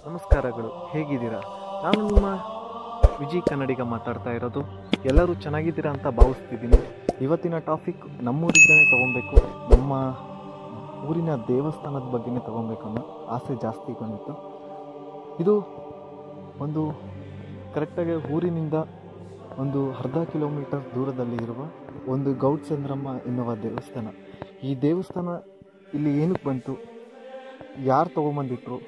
ನಮಸ್ಕಾರಗಳು, ಹೇಗಿದ್ದೀರಾ? ನಾನು ನಿಮ್ಮ ವಿಜಯ್ ಕನ್ನಡಿಗ ಮಾತಾಡ್ತಾ ಇರೋದು. ಎಲ್ಲರೂ ಚೆನ್ನಾಗಿದ್ದೀರಾ ಅಂತ ಭಾವಿಸ್ತಿದ್ದೀನಿ. ಇವತ್ತಿನ ಟಾಪಿಕ್ ನಮ್ಮೂರಿಂದನೇ ತೊಗೊಬೇಕು, ನಮ್ಮ ಊರಿನ ದೇವಸ್ಥಾನದ ಬಗ್ಗೆನೇ ತೊಗೊಬೇಕು ಅನ್ನೋ ಆಸೆ ಜಾಸ್ತಿ ಬಂದಿತ್ತು. ಇದು ಒಂದು ಕರೆಕ್ಟಾಗಿ ಊರಿನಿಂದ ಒಂದು ಅರ್ಧ ಕಿಲೋಮೀಟರ್ ದೂರದಲ್ಲಿ ಇರುವ ಒಂದು ಗೌಡ್ಸಂದ್ರಮ್ಮ ಎನ್ನುವ ದೇವಸ್ಥಾನ. ಈ ದೇವಸ್ಥಾನ ಇಲ್ಲಿ ಏನಕ್ಕೆ ಬಂತು, ಯಾರು ತೊಗೊಂಬಂದಿಟ್ರು,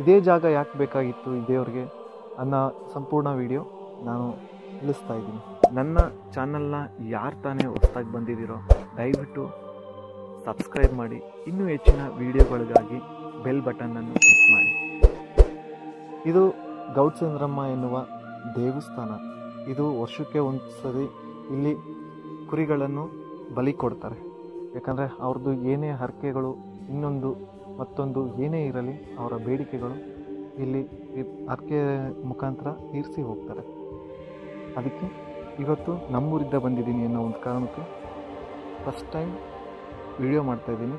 ಇದೇ ಜಾಗ ಯಾಕೆ ಬೇಕಾಗಿತ್ತು ಈ ದೇವ್ರಿಗೆ ಅನ್ನೋ ಸಂಪೂರ್ಣ ವಿಡಿಯೋ ನಾನು ತಿಳಿಸ್ತಾ ಇದ್ದೀನಿ. ನನ್ನ ಚಾನಲ್ನ ಯಾರು ತಾನೇ ಹೊಸದಾಗಿ ಬಂದಿದ್ದೀರೋ ದಯವಿಟ್ಟು ಸಬ್ಸ್ಕ್ರೈಬ್ ಮಾಡಿ. ಇನ್ನೂ ಹೆಚ್ಚಿನ ವಿಡಿಯೋಗಳಿಗಾಗಿ ಬೆಲ್ ಬಟನ್ನನ್ನು ಕ್ಲಿಕ್ ಮಾಡಿ. ಇದು ಗೌಡ್ಸಂದ್ರಮ್ಮ ಎನ್ನುವ ದೇವಸ್ಥಾನ. ಇದು ವರ್ಷಕ್ಕೆ ಒಂದು ಸರಿ ಇಲ್ಲಿ ಕುರಿಗಳನ್ನು ಬಲಿ ಕೊಡ್ತಾರೆ. ಯಾಕಂದರೆ ಅವ್ರದ್ದು ಏನೇ ಹರಕೆಗಳು ಮತ್ತೊಂದು ಏನೇ ಇರಲಿ ಅವರ ಬೇಡಿಕೆಗಳು ಇಲ್ಲಿ ಹರಕೆ ಮುಖಾಂತರ ತೀರಿಸಿ ಹೋಗ್ತಾರೆ. ಅದಕ್ಕೆ ಇವತ್ತು ನಮ್ಮೂರಿಂದ ಬಂದಿದ್ದೀನಿ ಅನ್ನೋ ಒಂದು ಕಾರಣಕ್ಕೆ ಫಸ್ಟ್ ಟೈಮ್ ವಿಡಿಯೋ ಮಾಡ್ತಾಯಿದ್ದೀನಿ.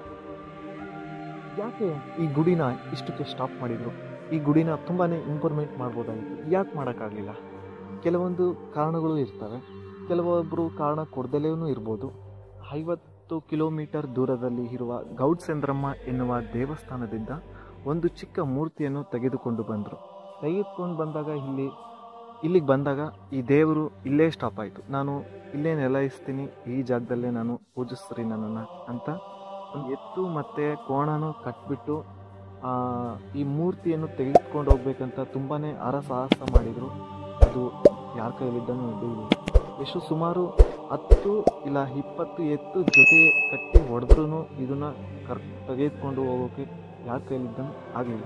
ಯಾಕೆ ಈ ಗುಡಿನ ಇಷ್ಟಕ್ಕೆ ಸ್ಟಾಪ್ ಮಾಡಿದರು? ಈ ಗುಡಿನ ತುಂಬಾ ಇಂಪ್ರೂವ್ಮೆಂಟ್ ಮಾಡ್ಬೋದಾಗಿತ್ತು, ಯಾಕೆ ಮಾಡೋಕ್ಕಾಗಲಿಲ್ಲ? ಕೆಲವೊಂದು ಕಾರಣಗಳು ಇರ್ತವೆ, ಕೆಲವೊಬ್ಬರು ಕಾರಣ ಕೊಡ್ದಲೇನೂ ಇರ್ಬೋದು. 50 ಕಿಲೋಮೀಟರ್ ದೂರದಲ್ಲಿ ಇರುವ ಗೌಡ್ಸಂದ್ರಮ್ಮ ಎನ್ನುವ ದೇವಸ್ಥಾನದಿಂದ ಒಂದು ಚಿಕ್ಕ ಮೂರ್ತಿಯನ್ನು ತೆಗೆದುಕೊಂಡು ಬಂದಾಗ ಇಲ್ಲಿಗೆ ಬಂದಾಗ ಈ ದೇವರು ಇಲ್ಲೇ ಸ್ಟಾಪ್ ಆಯಿತು. ನಾನು ಇಲ್ಲೇ ನೆಲೆಯಿಸ್ತೀನಿ, ಈ ಜಾಗದಲ್ಲೇ ನಾನು ಪೂಜಿಸ್ತೀನಿ ನನ್ನನ್ನು ಅಂತ ಒಂದು ಎತ್ತು ಮತ್ತು ಕೋಣನೂ ಕಟ್ಬಿಟ್ಟು ಈ ಮೂರ್ತಿಯನ್ನು ತೆಗೆದುಕೊಂಡು ಹೋಗ್ಬೇಕಂತ ತುಂಬಾ ಹರಸಾಹಸ ಮಾಡಿದರು. ಅದು ಯಾರ ಕೈಲಿದ್ದನೂ ನಡೆಯಿಲ್ಲ. ಎಷ್ಟು ಸುಮಾರು 10 ಇಲ್ಲ 20 ಎತ್ತು ಜೊತೆ ಕಟ್ಟಿ ಹೊಡೆದ್ರೂ ಇದನ್ನು ತೆಗೆದುಕೊಂಡು ಹೋಗೋಕ್ಕೆ ಯಾರ ಕೈಲಿದ್ದನೂ ಆಗಲಿಲ್ಲ.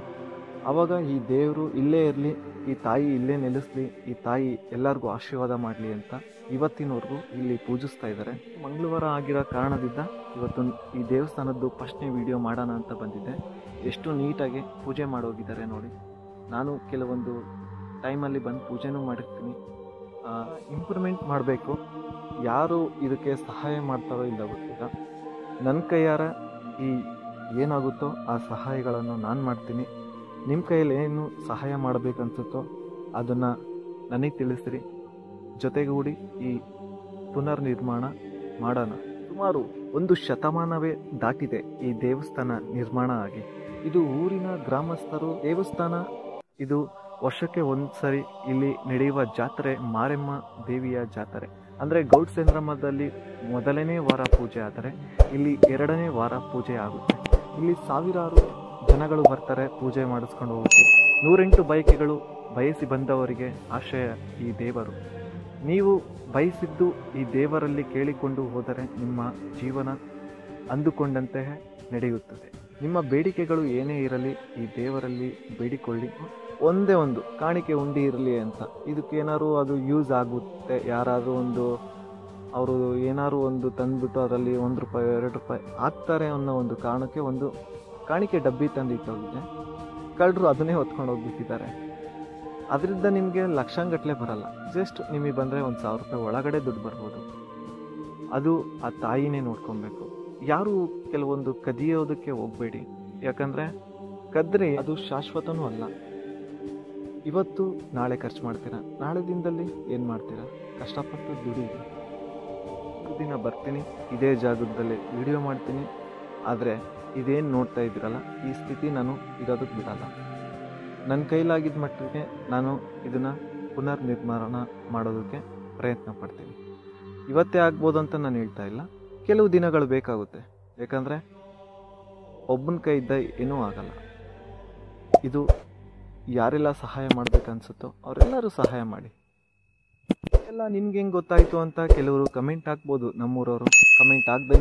ಆವಾಗ ಈ ದೇವರು ಇಲ್ಲೇ ಇರಲಿ, ಈ ತಾಯಿ ಇಲ್ಲೇ ನೆಲೆಸಲಿ, ಈ ತಾಯಿ ಎಲ್ಲರಿಗೂ ಆಶೀರ್ವಾದ ಮಾಡಲಿ ಅಂತ ಇವತ್ತಿನವರೆಗೂ ಇಲ್ಲಿ ಪೂಜಿಸ್ತಾ ಇದ್ದಾರೆ. ಮಂಗಳವಾರ ಆಗಿರೋ ಕಾರಣದಿಂದ ಇವತ್ತು ಈ ದೇವಸ್ಥಾನದ್ದು ಫಸ್ಟ್ನೇ ವಿಡಿಯೋ ಮಾಡೋಣ ಅಂತ ಬಂದಿದ್ದೆ. ಎಷ್ಟು ನೀಟಾಗಿ ಪೂಜೆ ಮಾಡೋಗಿದ್ದಾರೆ ನೋಡಿ. ನಾನು ಕೆಲವೊಂದು ಟೈಮಲ್ಲಿ ಬಂದು ಪೂಜೆನೂ ಮಾಡಿರ್ತೀನಿ. ಇಂಪ್ರೂವ್ಮೆಂಟ್ ಮಾಡಬೇಕು, ಯಾರು ಇದಕ್ಕೆ ಸಹಾಯ ಮಾಡ್ತಾರೋ ಇಲ್ಲ ಗೊತ್ತಿಲ್ಲ. ನನ್ನ ಕೈಯಾರ ಏನಾಗುತ್ತೋ ಆ ಸಹಾಯಗಳನ್ನು ನಾನು ಮಾಡ್ತೀನಿ. ನಿಮ್ಮ ಕೈಯಲ್ಲಿ ಏನು ಸಹಾಯ ಮಾಡಬೇಕನ್ಸುತ್ತೋ ಅದನ್ನು ನನಗೆ ತಿಳಿಸ್ರಿ. ಜೊತೆಗೂಡಿ ಈ ಪುನರ್ನಿರ್ಮಾಣ ಮಾಡೋಣ. ಸುಮಾರು 1 ಶತಮಾನವೇ ದಾಟಿದೆ ಈ ದೇವಸ್ಥಾನ ನಿರ್ಮಾಣ ಆಗಿ. ಇದು ಊರಿನ ಗ್ರಾಮಸ್ಥರು ದೇವಸ್ಥಾನ. ಇದು ವರ್ಷಕ್ಕೆ ಒಂದು ಸರಿ ಇಲ್ಲಿ ನಡೆಯುವ ಜಾತ್ರೆ, ಮಾರೆಮ್ಮ ದೇವಿಯ ಜಾತ್ರೆ. ಅಂದರೆ ಗೌಡ್ಸಂದ್ರಮ್ಮದಲ್ಲಿ ಮೊದಲನೇ ವಾರ ಪೂಜೆ ಆದರೆ ಇಲ್ಲಿ 2ನೇ ವಾರ ಪೂಜೆ ಆಗುತ್ತೆ. ಇಲ್ಲಿ ಸಾವಿರಾರು ಜನಗಳು ಬರ್ತಾರೆ ಪೂಜೆ ಮಾಡಿಸ್ಕೊಂಡು ಹೋಗುತ್ತೆ. 108 ಬಯಕೆಗಳು ಬಯಸಿ ಬಂದವರಿಗೆ ಆಶ್ರಯ ಈ ದೇವರು. ನೀವು ಬಯಸಿದ್ದು ಈ ದೇವರಲ್ಲಿ ಕೇಳಿಕೊಂಡು ಹೋದರೆ ನಿಮ್ಮ ಜೀವನ ಅಂದುಕೊಂಡಂತೆ ನಡೆಯುತ್ತದೆ. ನಿಮ್ಮ ಬೇಡಿಕೆಗಳು ಏನೇ ಇರಲಿ ಈ ದೇವರಲ್ಲಿ ಬೇಡಿಕೊಳ್ಳಿ. ಒಂದೇ ಒಂದು ಕಾಣಿಕೆ ಉಂಡಿ ಇರಲಿ ಅಂತ. ಇದಕ್ಕೇನಾದ್ರು ಅದು ಯೂಸ್ ಆಗುತ್ತೆ. ಯಾರಾದರೂ ಅವರು ಏನಾದ್ರು ಒಂದು ತಂದುಬಿಟ್ಟು ಅದರಲ್ಲಿ 1 ರೂಪಾಯಿ 2 ರೂಪಾಯಿ ಹಾಕ್ತಾರೆ ಅನ್ನೋ ಒಂದು ಕಾರಣಕ್ಕೆ ಒಂದು ಕಾಣಿಕೆ ಡಬ್ಬಿ ತಂದು ಇಟ್ಟೋಗಿದೆ. ಕಳ್ಳರು ಅದನ್ನೇ ಹೊತ್ಕೊಂಡು ಹೋಗ್ಬಿಟ್ಟಿದ್ದಾರೆ. ಅದರಿಂದ ನಿಮಗೆ ಲಕ್ಷಾಂಗಟ್ಟಲೆ ಬರಲ್ಲ. ಜಸ್ಟ್ ನಿಮಗೆ ಬಂದರೆ 1,000 ರೂಪಾಯಿ ಒಳಗಡೆ ದುಡ್ಡು ಬರ್ಬೋದು. ಅದು ಆ ತಾಯಿನೇ ನೋಡ್ಕೊಬೇಕು. ಯಾರು ಕೆಲವೊಂದು ಕದಿಯೋದಕ್ಕೆ ಹೋಗಬೇಡಿ. ಯಾಕಂದರೆ ಕದ್ರೆ ಅದು ಶಾಶ್ವತನೂ ಅಲ್ಲ. ಇವತ್ತು ನಾಳೆ ಖರ್ಚು ಮಾಡ್ತೀರಾ, ನಾಳೆ ದಿನದಲ್ಲಿ ಏನು ಮಾಡ್ತೀರಾ? ಕಷ್ಟಪಟ್ಟು ದುಡಿಯಿರಿ. ದಿನ ಬರ್ತೀನಿ, ಇದೇ ಜಾಗದಲ್ಲಿ ವಿಡಿಯೋ ಮಾಡ್ತೀನಿ. ಆದರೆ ಇದೇನು ನೋಡ್ತಾ ಇದ್ದೀರಲ್ಲ, ಈ ಸ್ಥಿತಿ ನಾನು ಇರೋದಕ್ಕೆ ಬಿಡಲ್ಲ. ನನ್ನ ಕೈಲಾಗಿದ್ದ ಮಟ್ಟಿಗೆ ನಾನು ಇದನ್ನು ಪುನರ್ನಿರ್ಮಾಣ ಮಾಡೋದಕ್ಕೆ ಪ್ರಯತ್ನ ಪಡ್ತೀನಿ. ಇವತ್ತೇ ಆಗ್ಬೋದು ಅಂತ ನಾನು ಹೇಳ್ತಾ ಇಲ್ಲ, ಕೆಲವು ದಿನಗಳು ಬೇಕಾಗುತ್ತೆ. ಯಾಕಂದರೆ ಒಬ್ಬನ ಕೈಯಿಂದ ಏನೂ ಆಗಲ್ಲ. ಇದು ಯಾರೆಲ್ಲ ಸಹಾಯ ಮಾಡಬೇಕನ್ಸುತ್ತೋ ಅವರೆಲ್ಲರೂ ಸಹಾಯ ಮಾಡಿ. ಎಲ್ಲ ನಿಮ್ಗೆ ಹೆಂಗೆ ಗೊತ್ತಾಯಿತು ಅಂತ ಕೆಲವರು ಕಮೆಂಟ್ ಹಾಕ್ಬೋದು. ನಮ್ಮೂರವರು ಕಮೆಂಟ್ ಹಾಕ್ದೇ